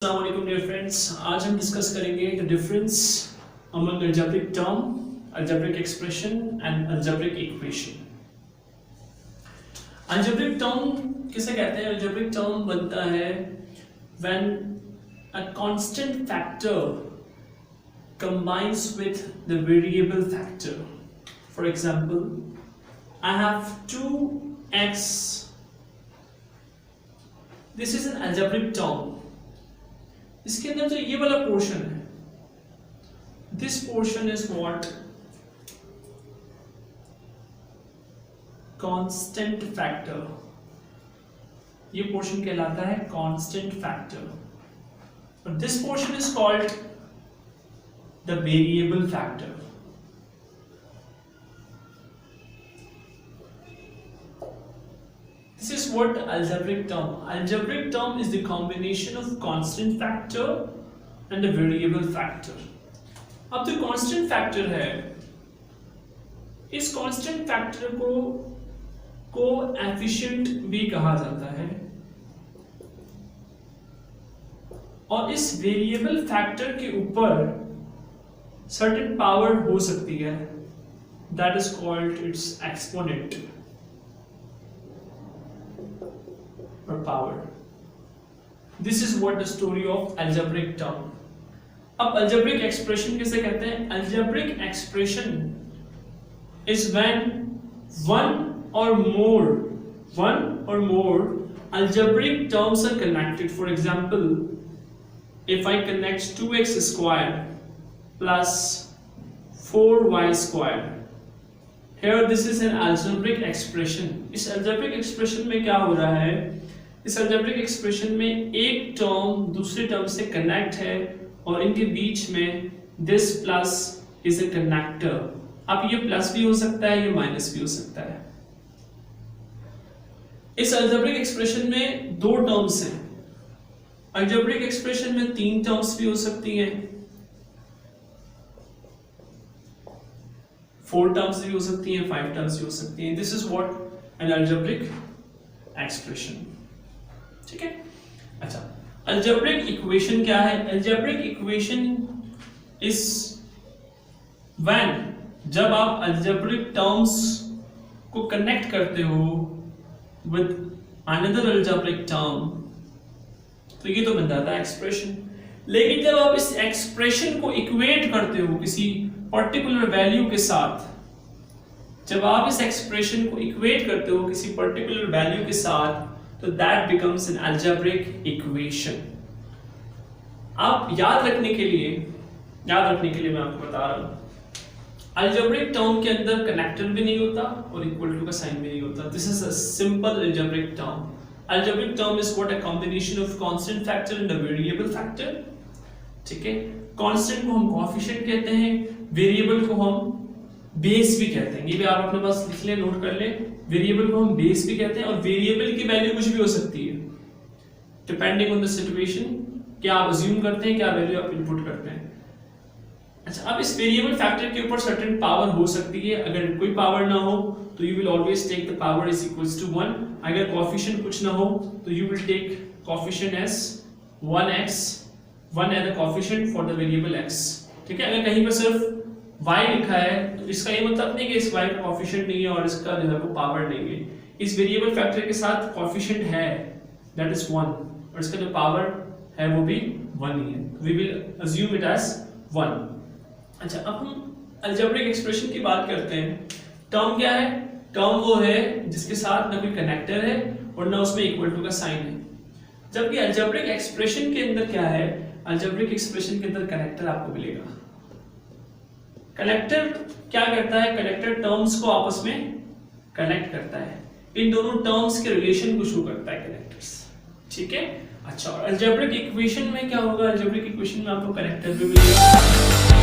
अस्सलाम वालेकुम dear friends, आज हम डिस्कस करेंगे the difference among algebraic term, algebraic expression and algebraic equation. Algebraic term किसे कहते हैं? अलजेब्रिक टर्म बनता है when a constant factor combines with the variable factor. For example, I have 2x. This is an algebraic term. इसके अंदर जो ये वाला पोर्शन है, this portion is what? Constant factor. ये पोर्शन कहलाता है कांस्टेंट फैक्टर और this portion is called the variable factor. This is what algebraic term. Algebraic term is the combination of constant factor and the variable factor. अब जो constant factor है, इस constant factor को coefficient भी कहा जाता है और इस variable factor के ऊपर certain power हो सकती है, that is called its exponent or power. This is what the story of algebraic term. अब algebraic expression किसे कहते हैं? Algebraic expression is when one or more algebraic terms are connected. For example, if I connect 2x square plus 4y square, here this is an algebraic expression. इस algebraic expression में क्या हो रहा है? इस algebraic expression में एक term दूसरे टर्म से कनेक्ट है और इनके बीच में this plus is a connector. अब ये प्लस भी हो सकता है, ये माइनस भी हो सकता है। इस algebraic expression में दो टर्म्स हैं। algebraic expression में तीन टर्म्स भी हो सकती हैं, 4 टर्म्स भी हो सकती हैं, 5 टर्म्स भी हो सकती हैं। This is what an algebraic expression. ठीक है। अच्छा, algebraic equation क्या है? algebraic equation is when जब आप algebraic terms को कनेक्ट करते हो with another algebraic term, तो ये तो बन जाता है एक्सप्रेशन। लेकिन जब आप इस एक्सप्रेशन को इक्वेट करते हो किसी पर्टिकुलर वैल्यू के साथ, जब आप इस एक्सप्रेशन को इक्वेट करते हो किसी पर्टिकुलर वैल्यू के साथ, तो that becomes an algebraic equation. आप याद रखने के लिए मैं आपको बता रहा हूं, algebraic term के अंदर कनेक्टर भी नहीं होता और इक्वल टू का साइन भी नहीं होता। This is a simple algebraic term. Algebraic term is what? A combination of constant factor and a variable factor. ठीक है। कांस्टेंट को हम कोएफिशिएंट कहते हैं, वेरिएबल को हम बेस भी कहते हैं। ये भी आप अपने पास लिख लें, नोट कर लें। वेरिएबल को हम बेस भी कहते हैं और वेरिएबल की वैल्यू कुछ भी हो सकती है डिपेंडिंग ऑन द सिचुएशन। क्या आप अज्यूम करते हैं, क्या वैल्यू आप इनपुट करते हैं। अच्छा, अब इस वेरिएबल फैक्टर के ऊपर सर्टेन पावर हो सकती है। अगर कोई पावर ना हो तो you will always take the power is equals to 1। अगर कोएफिशिएंट कुछ ना हो तो you will take coefficient as 1x, 1 as the coefficient for the variable x। ठीक है। अगर कहीं पर सिर्फ y लिखा है तो इसका ये मतलब नहीं कि इस y का कोएफिशिएंट नहीं है और इसका जो है वो पावर नहीं है। इस वेरिएबल फैक्टर के साथ कोएफिशिएंट है, दैट इज 1, और इसका जो पावर है वो भी 1 ही है। We will assume it as 1। अच्छा, अब हम अलजेब्रिक एक्सप्रेशन की बात करते हैं। टर्म क्या है? टर्म वो है जिसके साथ ना कोई कनेक्टर है और ना उसमें इक्वल टू का साइन है। जबकि अलजेब्रिक एक्सप्रेशन के अंदर क्या है? अलजेब्रिक एक्सप्रेशन के अंदर कनेक्टर आपको मिलेगा। कनेक्टर क्या करता है? कनेक्टर टर्म्स को आपस में कनेक्ट करता है, इन दोनों टर्म्स के रिलेशन को शो करता है कनेक्टर्स। ठीक है। अच्छा, और अलजेब्रिक इक्वेशन में क्या होगा? अलजेब्रिक इक्वेशन में आपको कनेक्टर भी मिलेगा